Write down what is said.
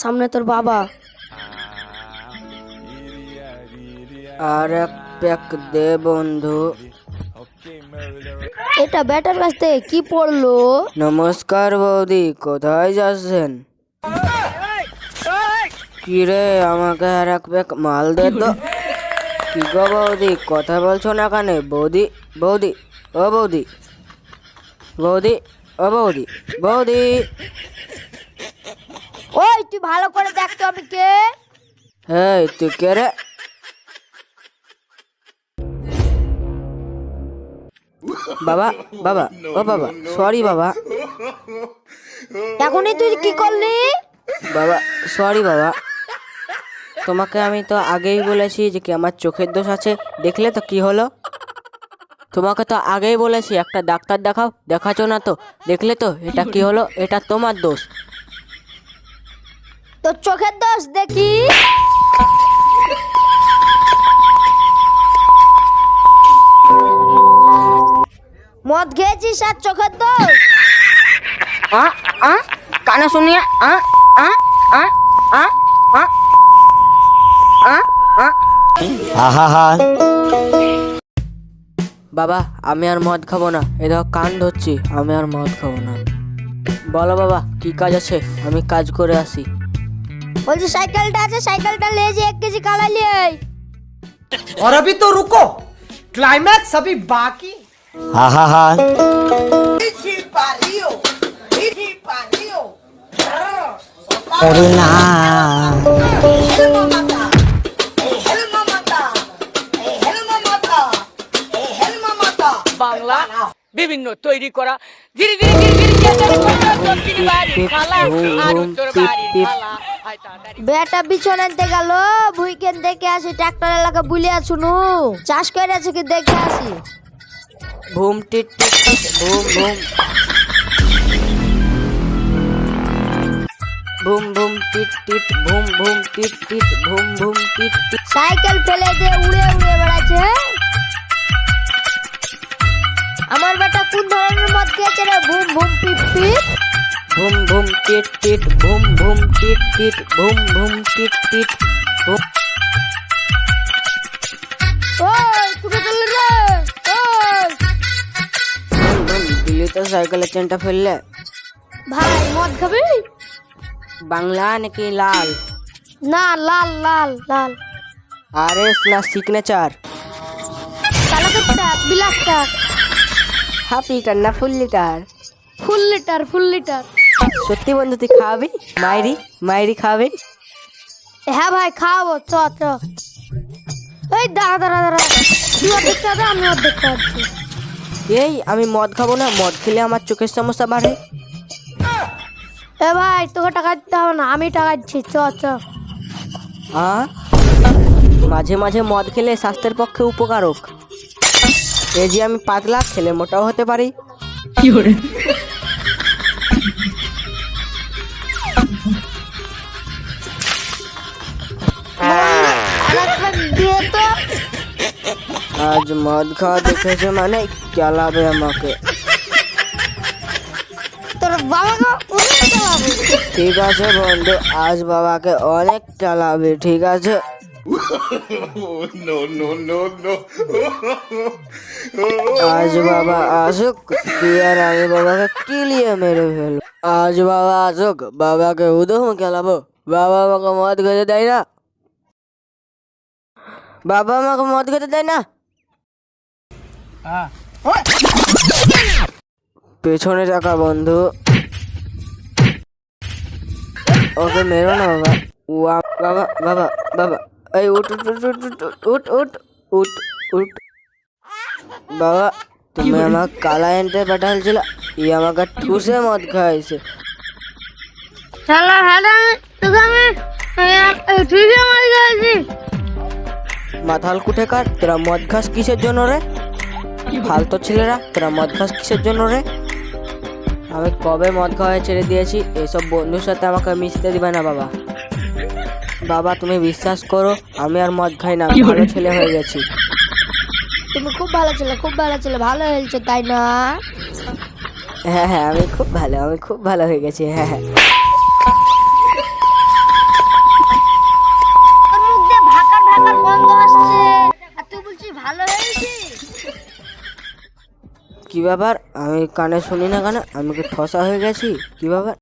সামনে তোর বাবা। আর এক প্যাক দে বন্ধু। এটা ব্যাটার কাছ থেকে কি পড়লো? নমস্কার বৌদি, কোথায় যাচ্ছেন? কি রে, আমাকে আর এক প্যাক মাল দে তো। কি গো বৌদি, কথা বলছো না কানে? বৌদি বৌদি ও বৌদি, বৌদি ও বৌদি, বৌদি। ওই তুই ভালো করে দেখ তো আমি কে। এই তুই কে রে? বাবা বাবা ও বাবা, সরি বাবা। এখনই তুই কি করলি? বাবা সরি বাবা, তোমাকে আমি তো আগেই বলেছি যে কি আমার চোখের দোষ আছে। দেখলে তো কি হলো? তোমাকে তো আগেই বলেছি একটা ডাক্তার দেখাও, দেখাচ্ছ না তো। দেখলে তো এটা কি হলো? এটা তোমার দোষ। তোর চোখের দোষ দেখি। মদ খেয়েছিস আর চোখের দোষ? কানে শুনিয়ে বাবা আমি আর মদ খাবো না, এ দেখো কান ধরছি, আমি আর মদ খাবো না। বলো বাবা কি কাজ আছে, আমি কাজ করে আসি। বলছি সাইকেলটা আছে, সাইকেলটা ले जे 1 केजी काला ले आई। और अभी तो रुको, क्लाइमैक्स अभी बाकी। বাংলা বিভিন্ন তৈরি করা ধীরে ধীরে ধীরে ধীরে দক্ষিণ বাড়ি খালা আর উত্তর বাড়ি খালা। বেটা বিছন আনতে গেল, ভুইকেন দেখে আসি ট্রাক্টর এলাকা বুলিয়া শুনু চাষ করে আছে কি দেখে আসি। ভুম টিট টিট টিট, ভুম ভুম ভুম ভুম টিট টিট, ভুম ভুম টিট টিট, ভুম ভুম টিট টিট। সাইকেল ফেলে দিয়ে উড়ে উড়ে বেড়াচ্ছে। আমার বেটা কোন ধরনের মদ খেয়েছে রে? ভুম ভুম পিপ পিপ, ভুম ভুম টিট টিট, ভুম ভুম টিট টিট, ভুম ভুম টিট টিট, ভুম। ওই কুড়ে চলে রে। ওই ভুম দিলি তো সাইকেলের চেনটা ফেললে। ভাই মদ খাবি? বাংলা নাকি লাল? না লাল লাল লাল। আরএস না সিগনেচার? কালো কুত্তা বিলাসটা। হাফ লিটার না ফুল লিটার? ফুল লিটার ফুল লিটার। সত্যি বন্ধু তুই খাবি? মাইরি মাইরি খাবি? হ্যাঁ ভাই খাওয়াবো, চ চ। এই দাঁড়া দাঁড়া দাঁড়া, তুই অর্ধেক খাবে আমি অর্ধেক খাচ্ছি। এই আমি মদ খাবো না, মদ খেলে আমার চোখের সমস্যা বাড়ে। এ ভাই তোকে টাকা দিতে হবে না, আমি টাকা দিচ্ছি, চ চ। মাঝে মাঝে মদ খেলে স্বাস্থ্যের পক্ষে উপকারক। এই যে আমি পাতলা, খেলে মোটাও হতে পারি। দিয়ে তো আজ মদ খাওয়া দেখেছে মানে চালাবে আমাকে। তোর বাবাকে অনেক চালাবো। ঠিক আছে বন্ধু, আজ বাবাকে অনেক চালাবে, ঠিক আছে? আজ বাবা আসুক, তুই আর আমি বাবাকে কিলিয়ে মেরে ফেলবো। আজ বাবা আসুক, বাবাকে উদম খেলাবো। বাবা আমাকে মদ খেতে দেয় না, বাবা আমাকে মদ খেতে দেয় না। পেছনে টাকা বন্ধু, ওকে মেরো না বাবা। বাবা বাবা বাবা, এই উঠ উঠ উঠ উঠ উঠ উঠ উঠ উঠ। বাবা তুমি আমাকে কালা এনতে পাঠালছিল, ই আমাকে ঠুসে মদ খাইছে। শালা হারাম, তোকে আমি ঠিকই মারি গেছি। মাথাল কুঠে কার, তোরা মদ খাস কিসের জন্য রে? ফালতু ছেলেরা, তোরা মদ খাস কিসের জন্য রে? আমি কবে মদ খাওয়া ছেড়ে দিয়েছি, এসব বন্ধুর সাথে আমাকে মিশতে দিবে না বাবা। বাবা তুমি বিশ্বাস করো, আমি আর মদ খাই না, ভালো ছেলে হয়ে গেছি। তুমি খুব ভালো ছেলে, খুব ভালো ছেলে, ভালো হয়েছে তাই না? হ্যাঁ হ্যাঁ আমি খুব ভালো, আমি খুব ভালো হয়ে গেছি। হ্যাঁ হ্যাঁ কি ব্যাপার? আমি কানে শুনি না কেন? আমি কি ঠসা হয়ে গেছি? কি ব্যাপার?